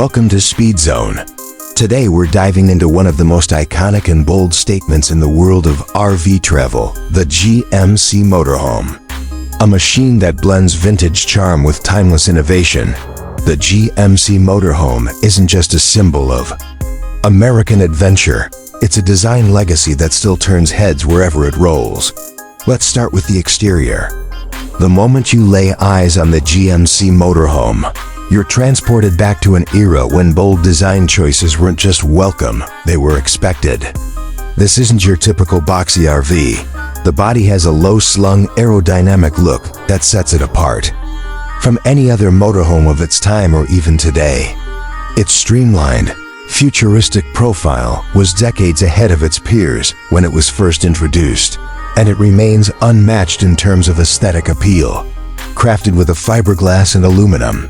Welcome to Speed Zone. Today we're diving into one of the most iconic and bold statements in the world of RV travel, the GMC Motorhome. A machine that blends vintage charm with timeless innovation, the GMC Motorhome isn't just a symbol of American adventure, it's a design legacy that still turns heads wherever it rolls. Let's start with the exterior. The moment you lay eyes on the GMC Motorhome, you're transported back to an era when bold design choices weren't just welcome, they were expected. This isn't your typical boxy RV. The body has a low-slung, aerodynamic look that sets it apart from any other motorhome of its time or even today. Its streamlined, futuristic profile was decades ahead of its peers when it was first introduced, and it remains unmatched in terms of aesthetic appeal. Crafted with a fiberglass and aluminum,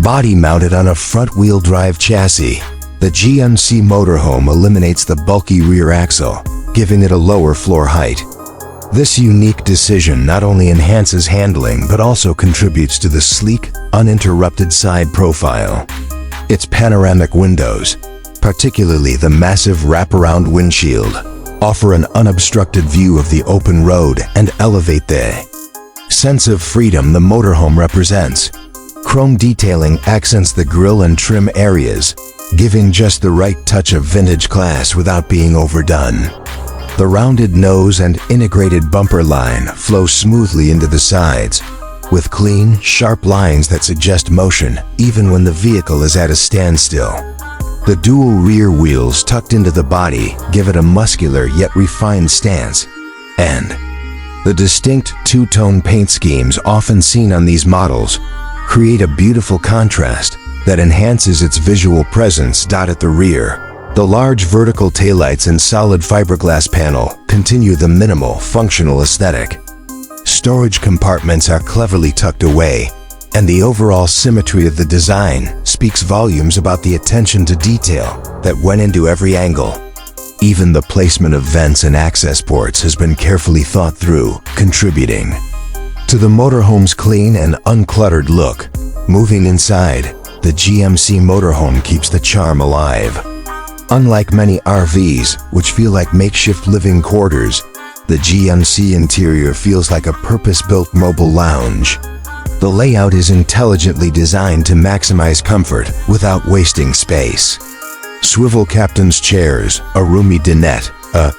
body mounted on a front-wheel drive chassis, the GMC Motorhome eliminates the bulky rear axle, giving it a lower floor height. This unique decision not only enhances handling but also contributes to the sleek, uninterrupted side profile. Its panoramic windows, particularly the massive wraparound windshield, offer an unobstructed view of the open road and elevate the sense of freedom the motorhome represents. Chrome detailing accents the grille and trim areas, giving just the right touch of vintage class without being overdone. The rounded nose and integrated bumper line flow smoothly into the sides, with clean, sharp lines that suggest motion even when the vehicle is at a standstill. The dual rear wheels tucked into the body give it a muscular yet refined stance, and the distinct two-tone paint schemes often seen on these models create a beautiful contrast that enhances its visual presence. At the rear, the large vertical taillights and solid fiberglass panel continue the minimal, functional aesthetic. Storage compartments are cleverly tucked away, and the overall symmetry of the design speaks volumes about the attention to detail that went into every angle. Even the placement of vents and access ports has been carefully thought through, contributing to the motorhome's clean and uncluttered look. Moving inside, the GMC Motorhome keeps the charm alive. Unlike many RVs, which feel like makeshift living quarters, the GMC interior feels like a purpose-built mobile lounge. The layout is intelligently designed to maximize comfort without wasting space. Swivel captain's chairs, a roomy dinette, a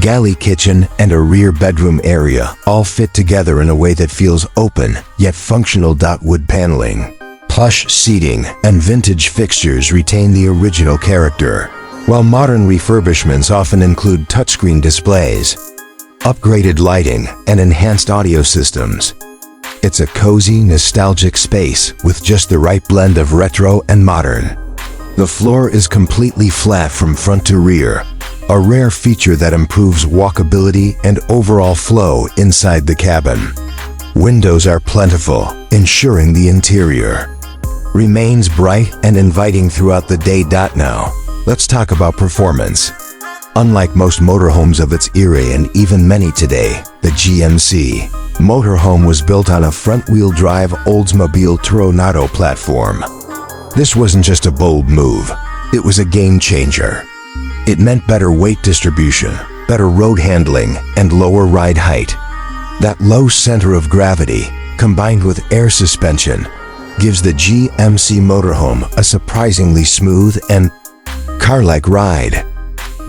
galley kitchen, and a rear bedroom area all fit together in a way that feels open yet functional. Wood paneling, plush seating, and vintage fixtures retain the original character, while modern refurbishments often include touchscreen displays, upgraded lighting, and enhanced audio systems. It's a cozy, nostalgic space with just the right blend of retro and modern. The floor is completely flat from front to rear, a rare feature that improves walkability and overall flow inside the cabin. Windows are plentiful, ensuring the interior remains bright and inviting throughout the day. Now, let's talk about performance. Unlike most motorhomes of its era and even many today, the GMC Motorhome was built on a front-wheel drive Oldsmobile Toronado platform. This wasn't just a bold move, it was a game changer. It meant better weight distribution, better road handling, and lower ride height. That low center of gravity, combined with air suspension, gives the GMC Motorhome a surprisingly smooth and car-like ride.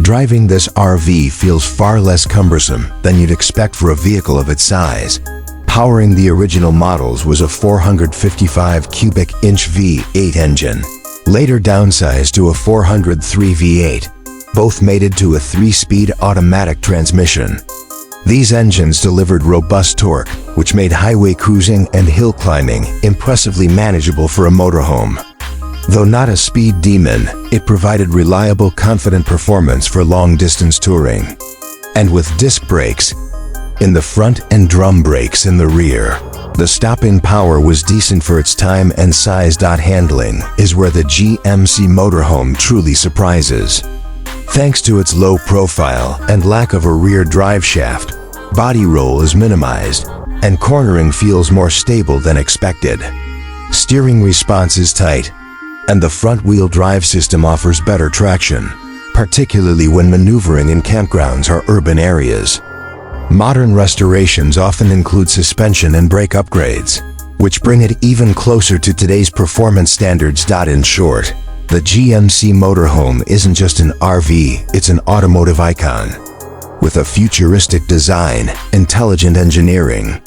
Driving this RV feels far less cumbersome than you'd expect for a vehicle of its size. Powering the original models was a 455 cubic inch V8 engine, later downsized to a 403 V8. Both mated to a 3-speed automatic transmission. These engines delivered robust torque, which made highway cruising and hill climbing impressively manageable for a motorhome. Though not a speed demon, it provided reliable, confident performance for long-distance touring. And with disc brakes in the front and drum brakes in the rear, the stopping power was decent for its time and size. Handling is where the GMC Motorhome truly surprises. Thanks to its low profile and lack of a rear drive shaft, body roll is minimized, and cornering feels more stable than expected. Steering response is tight, and the front-wheel drive system offers better traction, particularly when maneuvering in campgrounds or urban areas. Modern restorations often include suspension and brake upgrades, which bring it even closer to today's performance standards. In short, the GMC Motorhome isn't just an RV, it's an automotive icon. With a futuristic design, intelligent engineering,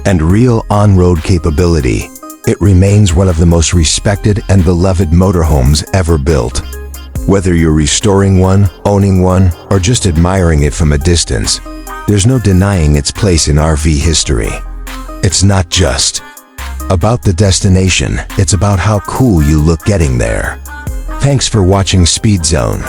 and real on-road capability, it remains one of the most respected and beloved motorhomes ever built. Whether you're restoring one, owning one, or just admiring it from a distance, there's no denying its place in RV history. It's not just about the destination, it's about how cool you look getting there. Thanks for watching Speed Zone.